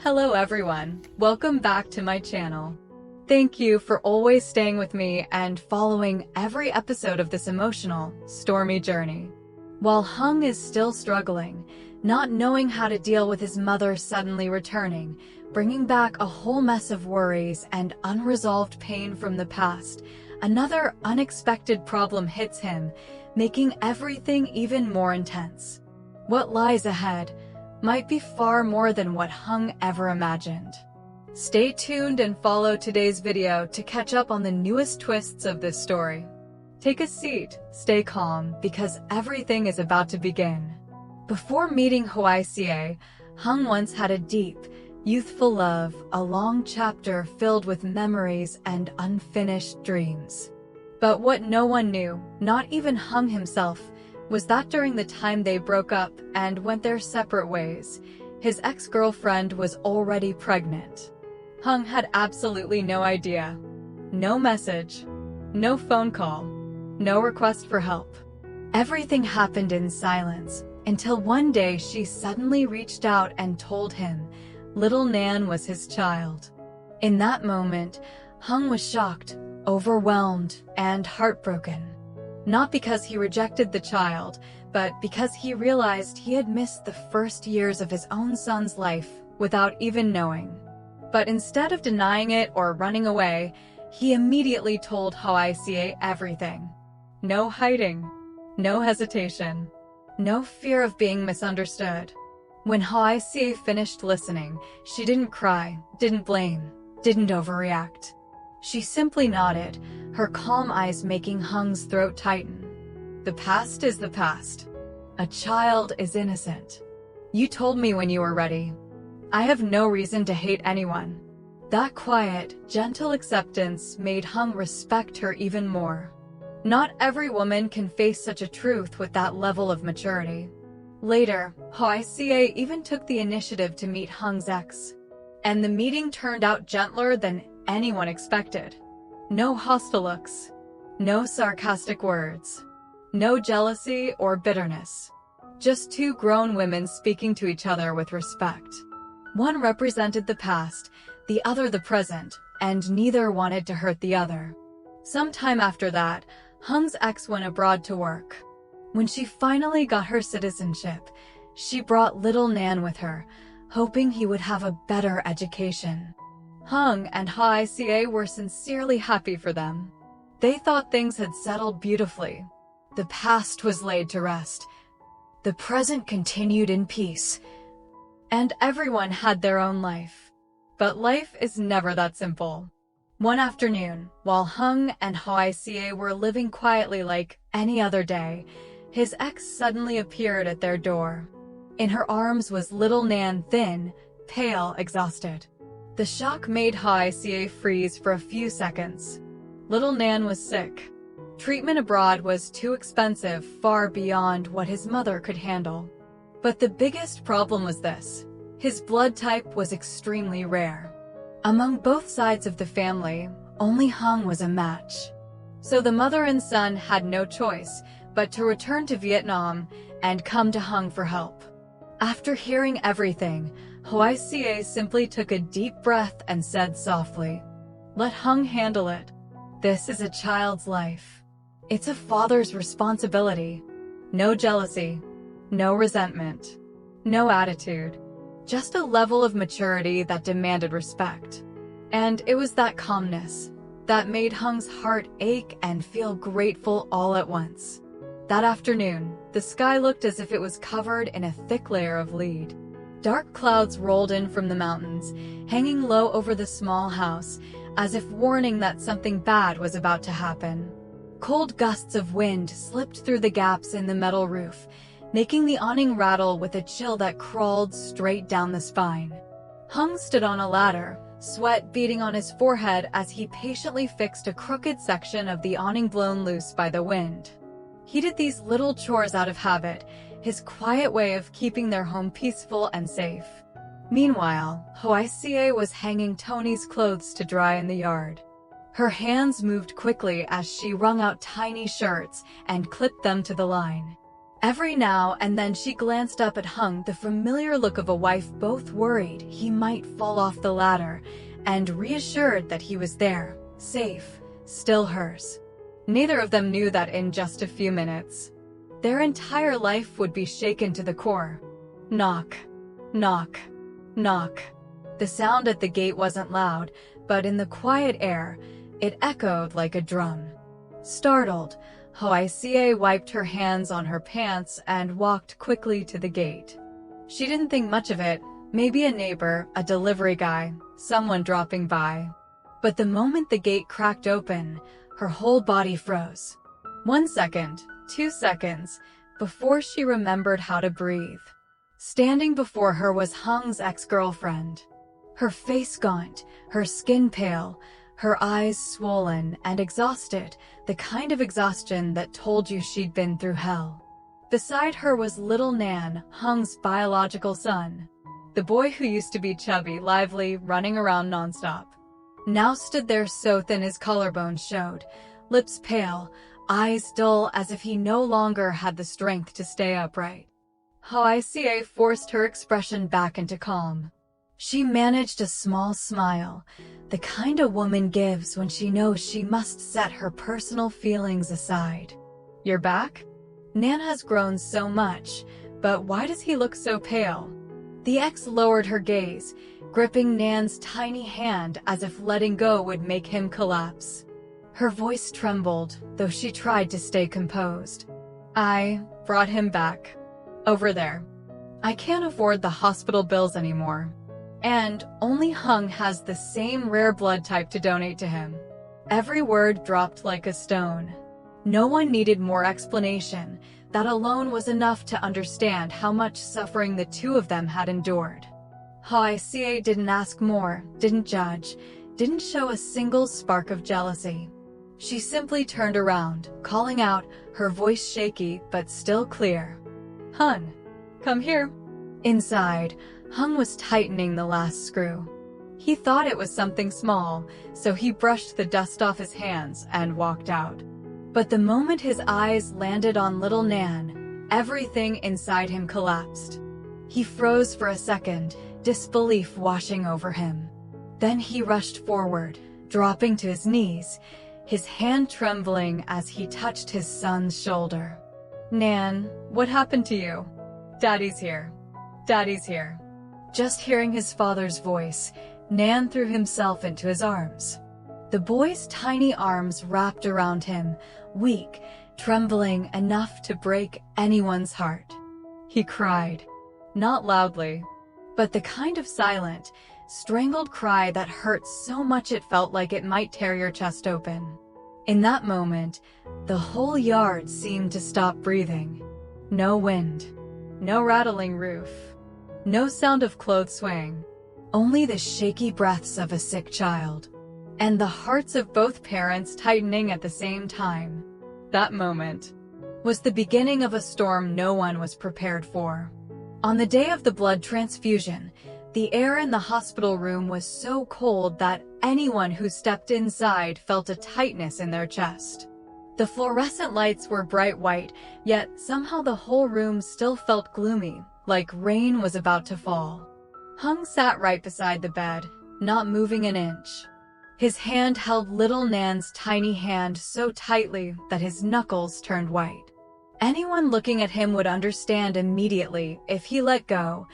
Hello everyone, welcome back to my channel. Thank you for always staying with me and following every episode of this emotional, stormy journey. While Hung is still struggling, not knowing how to deal with his mother suddenly returning, bringing back a whole mess of worries and unresolved pain from the past, another unexpected problem hits him, making everything even more intense. What lies ahead might be far more than what Hung ever imagined. Stay tuned and follow today's video to catch up on the newest twists of this story. Take a seat, stay calm, because everything is about to begin. Before meeting Hoài Ca, Hung once had a deep, youthful love, a long chapter filled with memories and unfinished dreams. But what no one knew, not even Hung himself, was that during the time they broke up and went their separate ways, his ex-girlfriend was already pregnant. Hung had absolutely no idea. No message, no phone call, no request for help. Everything happened in silence, until one day she suddenly reached out and told him little Nan was his child. In that moment, Hung was shocked, overwhelmed, and heartbroken. Not because he rejected the child, but because he realized he had missed the first years of his own son's life without even knowing. But instead of denying it or running away, he immediately told Hoài Ca everything. No hiding, no hesitation, no fear of being misunderstood. When Hoài Ca finished listening, she didn't cry, didn't blame, didn't overreact. She simply nodded, her calm eyes making Hung's throat tighten. The past is the past. A child is innocent. You told me when you were ready. I have no reason to hate anyone. That quiet, gentle acceptance made Hung respect her even more. Not every woman can face such a truth with that level of maturity. Later, Hoài Ca even took the initiative to meet Hung's ex. And the meeting turned out gentler than anyone expected. No hostile looks, no sarcastic words, no jealousy or bitterness. Just two grown women speaking to each other with respect. One represented the past, the other the present, and neither wanted to hurt the other. Sometime after that, Hung's ex went abroad to work. When she finally got her citizenship, she brought little Nan with her, hoping he would have a better education. Hung and Hoài Ca were sincerely happy for them. They thought things had settled beautifully. The past was laid to rest. The present continued in peace. And everyone had their own life. But life is never that simple. One afternoon, while Hung and Hoài Ca were living quietly like any other day, his ex suddenly appeared at their door. In her arms was little Nan, thin, pale, exhausted. The shock made Hoài Ca freeze for a few seconds. Little Nan was sick. Treatment abroad was too expensive, far beyond what his mother could handle. But the biggest problem was this: his blood type was extremely rare. Among both sides of the family, only Hung was a match. So the mother and son had no choice but to return to Vietnam and come to Hung for help. After hearing everything, Hoài Ca simply took a deep breath and said softly, "Let Hung handle it. This is a child's life. It's a father's responsibility. No jealousy, no resentment, no attitude. Just a level of maturity that demanded respect." And it was that calmness that made Hung's heart ache and feel grateful all at once. That afternoon, the sky looked as if it was covered in a thick layer of lead. Dark clouds rolled in from the mountains, hanging low over the small house, as if warning that something bad was about to happen. Cold gusts of wind slipped through the gaps in the metal roof, making the awning rattle with a chill that crawled straight down the spine. Hung stood on a ladder, sweat beading on his forehead as he patiently fixed a crooked section of the awning blown loose by the wind. He did these little chores out of habit, his quiet way of keeping their home peaceful and safe. Meanwhile, Hoài Ca was hanging Tony's clothes to dry in the yard. Her hands moved quickly as she wrung out tiny shirts and clipped them to the line. Every now and then she glanced up at Hung, the familiar look of a wife both worried he might fall off the ladder and reassured that he was there, safe, still hers. Neither of them knew that in just a few minutes, their entire life would be shaken to the core. Knock, knock, knock. The sound at the gate wasn't loud, but in the quiet air, it echoed like a drum. Startled, Hoài Ca wiped her hands on her pants and walked quickly to the gate. She didn't think much of it, maybe a neighbor, a delivery guy, someone dropping by. But the moment the gate cracked open, her whole body froze. 1 second, 2 seconds, before she remembered how to breathe. Standing before her was Hung's ex-girlfriend. Her face gaunt, her skin pale, her eyes swollen and exhausted, the kind of exhaustion that told you she'd been through hell. Beside her was little Nan, Hung's biological son. The boy who used to be chubby, lively, running around nonstop. Now stood there so thin his collarbones showed, lips pale, eyes dull as if he no longer had the strength to stay upright. Hoài Ca forced her expression back into calm. She managed a small smile, the kind a woman gives when she knows she must set her personal feelings aside. You're back? Nan has grown so much, but why does he look so pale? The ex lowered her gaze, gripping Nan's tiny hand as if letting go would make him collapse. Her voice trembled, though she tried to stay composed. I brought him back. Over there. I can't afford the hospital bills anymore. And only Hung has the same rare blood type to donate to him. Every word dropped like a stone. No one needed more explanation. That alone was enough to understand how much suffering the two of them had endured. Hoài Ca didn't ask more, didn't judge, didn't show a single spark of jealousy. She simply turned around, calling out, her voice shaky but still clear. Hun, come here. Inside, Hung was tightening the last screw. He thought it was something small, so he brushed the dust off his hands and walked out. But the moment his eyes landed on little Nan, everything inside him collapsed. He froze for a second, disbelief washing over him. Then he rushed forward, dropping to his knees, his hand trembling as he touched his son's shoulder. Nan, what happened to you? Daddy's here. Daddy's here. Just hearing his father's voice, Nan threw himself into his arms. The boy's tiny arms wrapped around him, weak, trembling enough to break anyone's heart. He cried. Not loudly, but the kind of silent, strangled cry that hurt so much it felt like it might tear your chest open. In that moment, the whole yard seemed to stop breathing. No wind. No rattling roof. No sound of clothes swaying. Only the shaky breaths of a sick child. And the hearts of both parents tightening at the same time. That moment was the beginning of a storm no one was prepared for. On the day of the blood transfusion, the air in the hospital room was so cold that anyone who stepped inside felt a tightness in their chest. The fluorescent lights were bright white, yet somehow the whole room still felt gloomy, like rain was about to fall. Hung sat right beside the bed, not moving an inch. His hand held little Nan's tiny hand so tightly that his knuckles turned white. Anyone looking at him would understand immediately if he let go.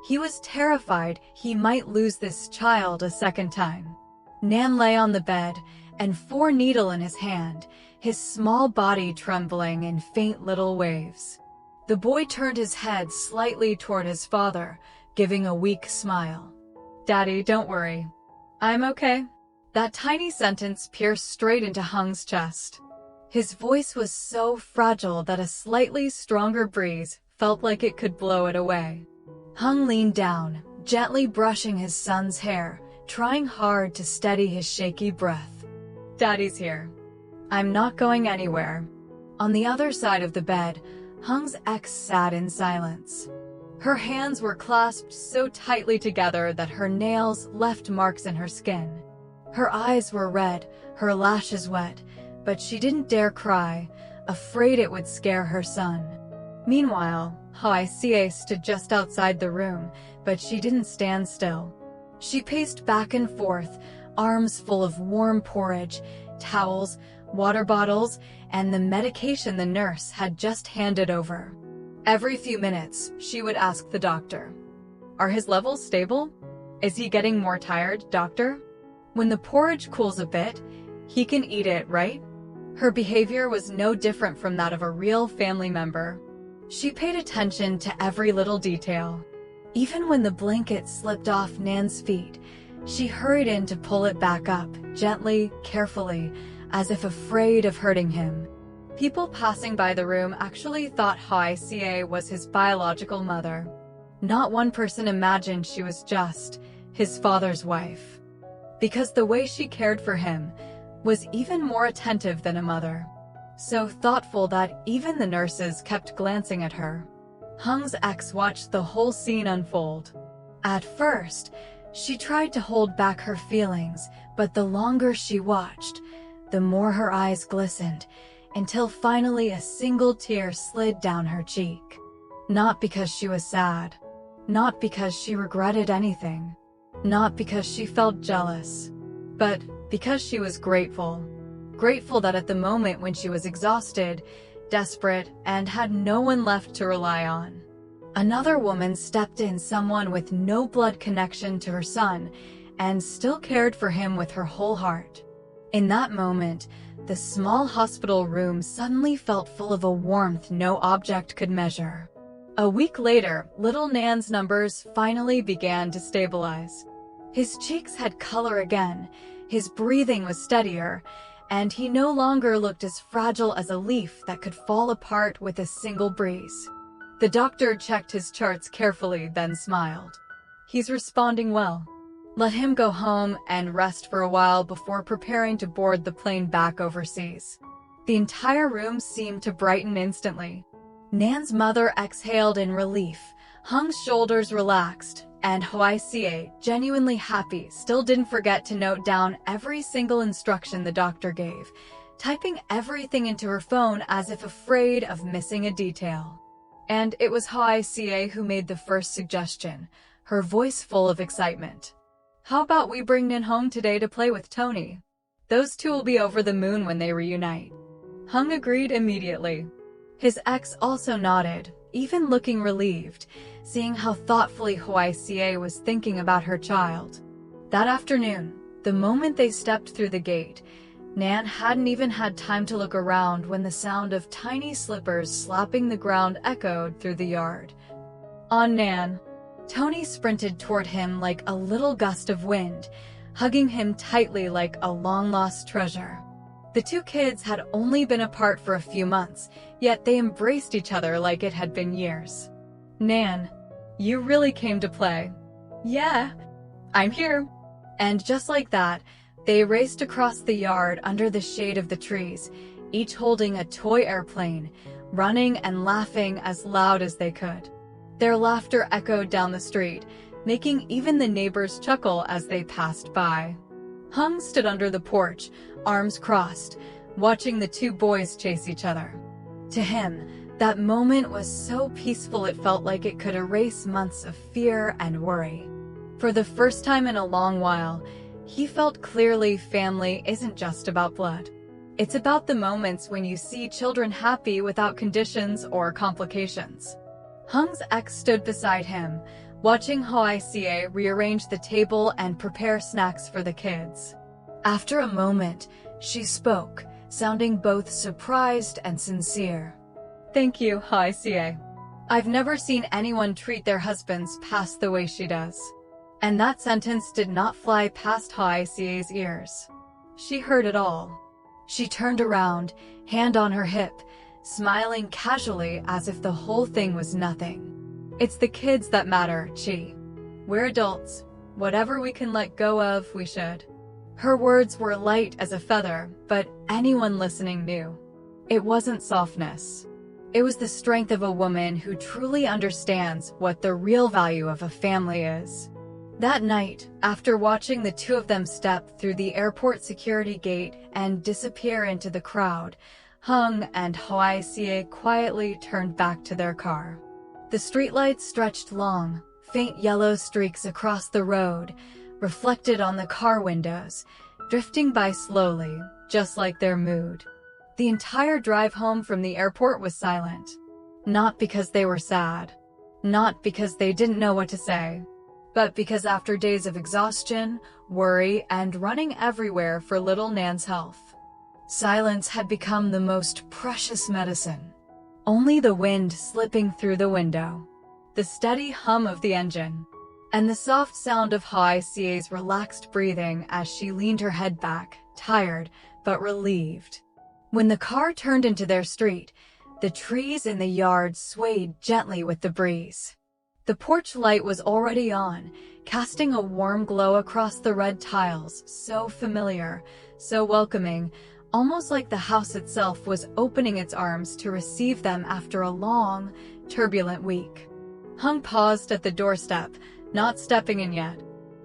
He was terrified he might lose this child a second time. Nan lay on the bed, and 4 needle in his hand, his small body trembling in faint little waves. The boy turned his head slightly toward his father, giving a weak smile. Daddy, don't worry. I'm okay. That tiny sentence pierced straight into Hung's chest. His voice was so fragile that a slightly stronger breeze felt like it could blow it away. Hung leaned down, gently brushing his son's hair, trying hard to steady his shaky breath. Daddy's here. I'm not going anywhere. On the other side of the bed, Hung's ex sat in silence. Her hands were clasped so tightly together that her nails left marks in her skin. Her eyes were red, her lashes wet, but she didn't dare cry, afraid it would scare her son. Meanwhile, Hoài Ca stood just outside the room, but she didn't stand still. She paced back and forth, arms full of warm porridge, towels, water bottles, and the medication the nurse had just handed over. Every few minutes, she would ask the doctor, "Are his levels stable? Is he getting more tired, doctor? When the porridge cools a bit, he can eat it, right?" Her behavior was no different from that of a real family member. She paid attention to every little detail. Even when the blanket slipped off Nan's feet, she hurried in to pull it back up, gently, carefully, as if afraid of hurting him. People passing by the room actually thought Hoài Ca was his biological mother. Not one person imagined she was just his father's wife. Because the way she cared for him was even more attentive than a mother. So thoughtful that even the nurses kept glancing at her. Hung's ex watched the whole scene unfold. At first, she tried to hold back her feelings, but the longer she watched, the more her eyes glistened, until finally a single tear slid down her cheek. Not because she was sad. Not because she regretted anything. Not because she felt jealous. But because she was grateful. Grateful that at the moment when she was exhausted, desperate, and had no one left to rely on, another woman stepped in, someone with no blood connection to her son, and still cared for him with her whole heart. In that moment, the small hospital room suddenly felt full of a warmth no object could measure. A week later, little Nan's numbers finally began to stabilize. His cheeks had color again, his breathing was steadier, and he no longer looked as fragile as a leaf that could fall apart with a single breeze. The doctor checked his charts carefully, then smiled. "He's responding well. Let him go home and rest for a while before preparing to board the plane back overseas." The entire room seemed to brighten instantly. Nan's mother exhaled in relief, Hung's shoulders relaxed, and Hoài Ca, genuinely happy, still didn't forget to note down every single instruction the doctor gave, typing everything into her phone as if afraid of missing a detail. And it was Hoài Ca who made the first suggestion, her voice full of excitement. "How about we bring Nan home today to play with Tony? Those two will be over the moon when they reunite." Hung agreed immediately. His ex also nodded, even looking relieved, seeing how thoughtfully Hoài Ca was thinking about her child. That afternoon, the moment they stepped through the gate, Nan hadn't even had time to look around when the sound of tiny slippers slapping the ground echoed through the yard. On Nan. Tony sprinted toward him like a little gust of wind, hugging him tightly like a long-lost treasure. The two kids had only been apart for a few months, yet they embraced each other like it had been years. "Nan, you really came to play." "Yeah, I'm here." And just like that, they raced across the yard under the shade of the trees, each holding a toy airplane, running and laughing as loud as they could. Their laughter echoed down the street, making even the neighbors chuckle as they passed by. Hung stood under the porch, arms crossed, watching the two boys chase each other. To him, that moment was so peaceful it felt like it could erase months of fear and worry. For the first time in a long while, he felt clearly family isn't just about blood. It's about the moments when you see children happy without conditions or complications. Hung's ex stood beside him, watching Hoài Ca rearrange the table and prepare snacks for the kids. After a moment, she spoke, sounding both surprised and sincere. "Thank you, Hoài Ca. I've never seen anyone treat their husbands past the way she does." And that sentence did not fly past Hoài Ca's ears. She heard it all. She turned around, hand on her hip, smiling casually as if the whole thing was nothing. "It's the kids that matter, Chi. We're adults. Whatever we can let go of, we should." Her words were light as a feather, but anyone listening knew. It wasn't softness. It was the strength of a woman who truly understands what the real value of a family is. That night, after watching the two of them step through the airport security gate and disappear into the crowd, Hung and Hoài Ca quietly turned back to their car. The streetlights stretched long, faint yellow streaks across the road, reflected on the car windows, drifting by slowly, just like their mood. The entire drive home from the airport was silent. Not because they were sad. Not because they didn't know what to say. But because after days of exhaustion, worry, and running everywhere for little Nan's health, silence had become the most precious medicine. Only the wind slipping through the window, the steady hum of the engine, and the soft sound of Hoài Ca's relaxed breathing as she leaned her head back, tired but relieved. When the car turned into their street, the trees in the yard swayed gently with the breeze. The porch light was already on, casting a warm glow across the red tiles, so familiar, so welcoming, almost like the house itself was opening its arms to receive them after a long, turbulent week. Hung paused at the doorstep, not stepping in yet.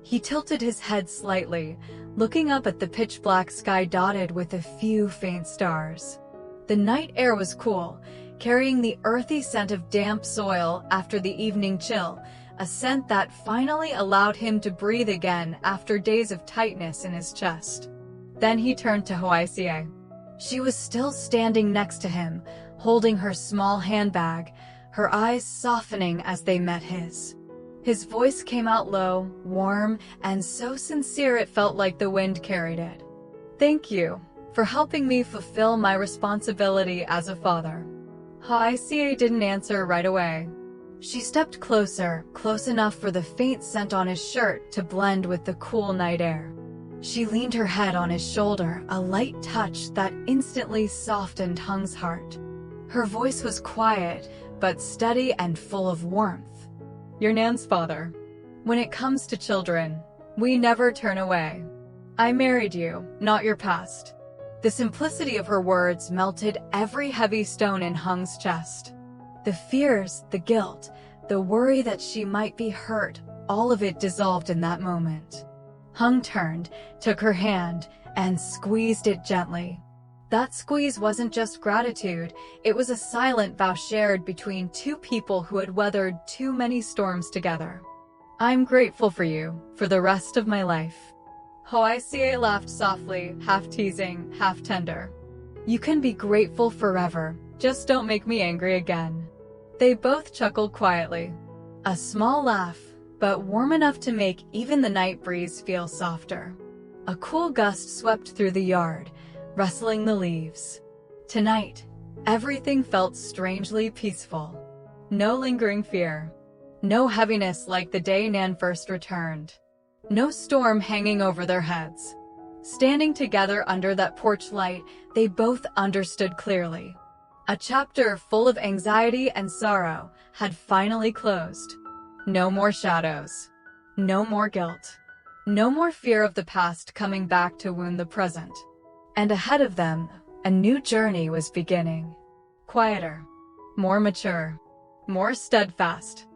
He tilted his head slightly, looking up at the pitch-black sky dotted with a few faint stars. The night air was cool, carrying the earthy scent of damp soil after the evening chill, a scent that finally allowed him to breathe again after days of tightness in his chest. Then he turned to Hoài Ca. She was still standing next to him, holding her small handbag, her eyes softening as they met his. His voice came out low, warm, and so sincere it felt like the wind carried it. "Thank you for helping me fulfill my responsibility as a father." Hoài Ca didn't answer right away. She stepped closer, close enough for the faint scent on his shirt to blend with the cool night air. She leaned her head on his shoulder, a light touch that instantly softened Hung's heart. Her voice was quiet, but steady and full of warmth. "You're Nan's father. When it comes to children, we never turn away. I married you, not your past." The simplicity of her words melted every heavy stone in Hung's chest. The fears, the guilt, the worry that she might be hurt, all of it dissolved in that moment. Hung turned, took her hand, and squeezed it gently. That squeeze wasn't just gratitude, it was a silent vow shared between two people who had weathered too many storms together. "I'm grateful for you, for the rest of my life." Hoài Ca laughed softly, half teasing, half tender. "You can be grateful forever, just don't make me angry again." They both chuckled quietly. A small laugh, but warm enough to make even the night breeze feel softer. A cool gust swept through the yard, rustling the leaves. Tonight, everything felt strangely peaceful. No lingering fear. No heaviness like the day Nan first returned. No storm hanging over their heads. Standing together under that porch light, they both understood clearly. A chapter full of anxiety and sorrow had finally closed. No more shadows. No more guilt. No more fear of the past coming back to wound the present. And ahead of them, a new journey was beginning. Quieter. More mature. More steadfast.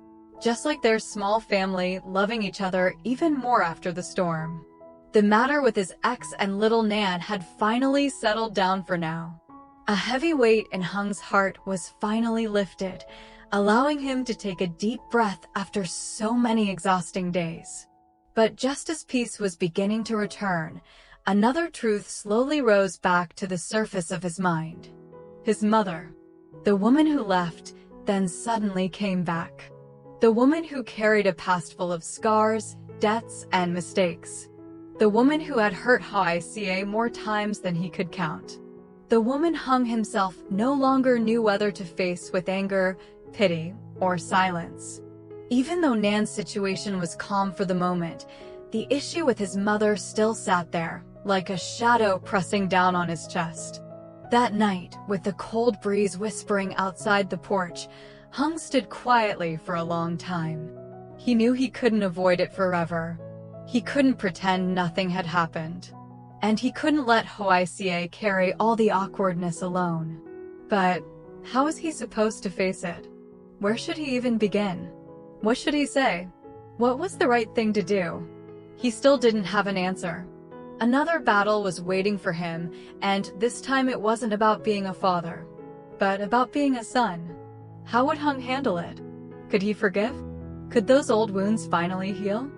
Just like their small family, loving each other even more after the storm. The matter with his ex and little Nan had finally settled down for now. A heavy weight in Hung's heart was finally lifted, allowing him to take a deep breath after so many exhausting days. But just as peace was beginning to return, another truth slowly rose back to the surface of his mind. His mother. The woman who left, then suddenly came back. The woman who carried a past full of scars, debts, and mistakes. The woman who had hurt Hoài Ca more times than he could count. The woman Hung himself no longer knew whether to face with anger, pity, or silence. Even though Nan's situation was calm for the moment, the issue with his mother still sat there, like a shadow pressing down on his chest. That night, with the cold breeze whispering outside the porch, Hung stood quietly for a long time. He knew he couldn't avoid it forever. He couldn't pretend nothing had happened. And he couldn't let Hoài Ca carry all the awkwardness alone. But how was he supposed to face it? Where should he even begin? What should he say? What was the right thing to do? He still didn't have an answer. Another battle was waiting for him, and this time it wasn't about being a father, but about being a son. How would Hùng handle it? Could he forgive? Could those old wounds finally heal?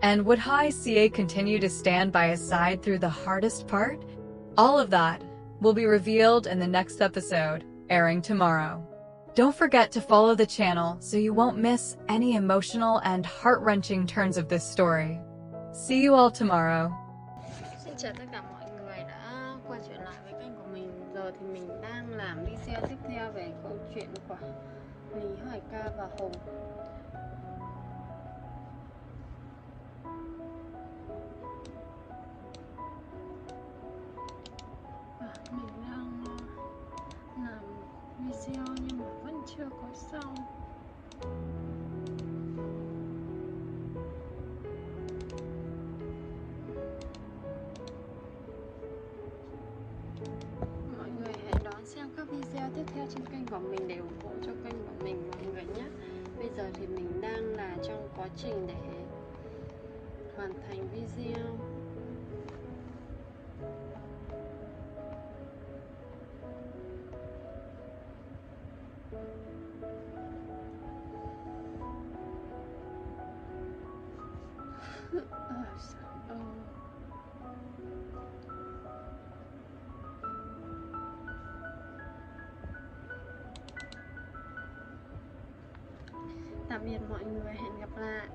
And would Hoài Ca continue to stand by his side through the hardest part? All of that will be revealed in the next episode, airing tomorrow. Don't forget to follow the channel so you won't miss any emotional and heart-wrenching turns of this story. See you all tomorrow. Xin chào tất cả mọi người đã quay trở lại với kênh của mình. Giờ thì mình đang làm video tiếp theo về câu chuyện của Ly Hoai Ca và Hùng. Mình đang làm video nhưng mà vẫn chưa có xong. Mọi người hãy đón xem các video tiếp theo trên kênh của mình để ủng hộ cho kênh của mình mọi người nhé. Bây giờ thì mình đang là trong quá trình để hoàn thành video. Tạm biệt mọi người, hẹn gặp lại.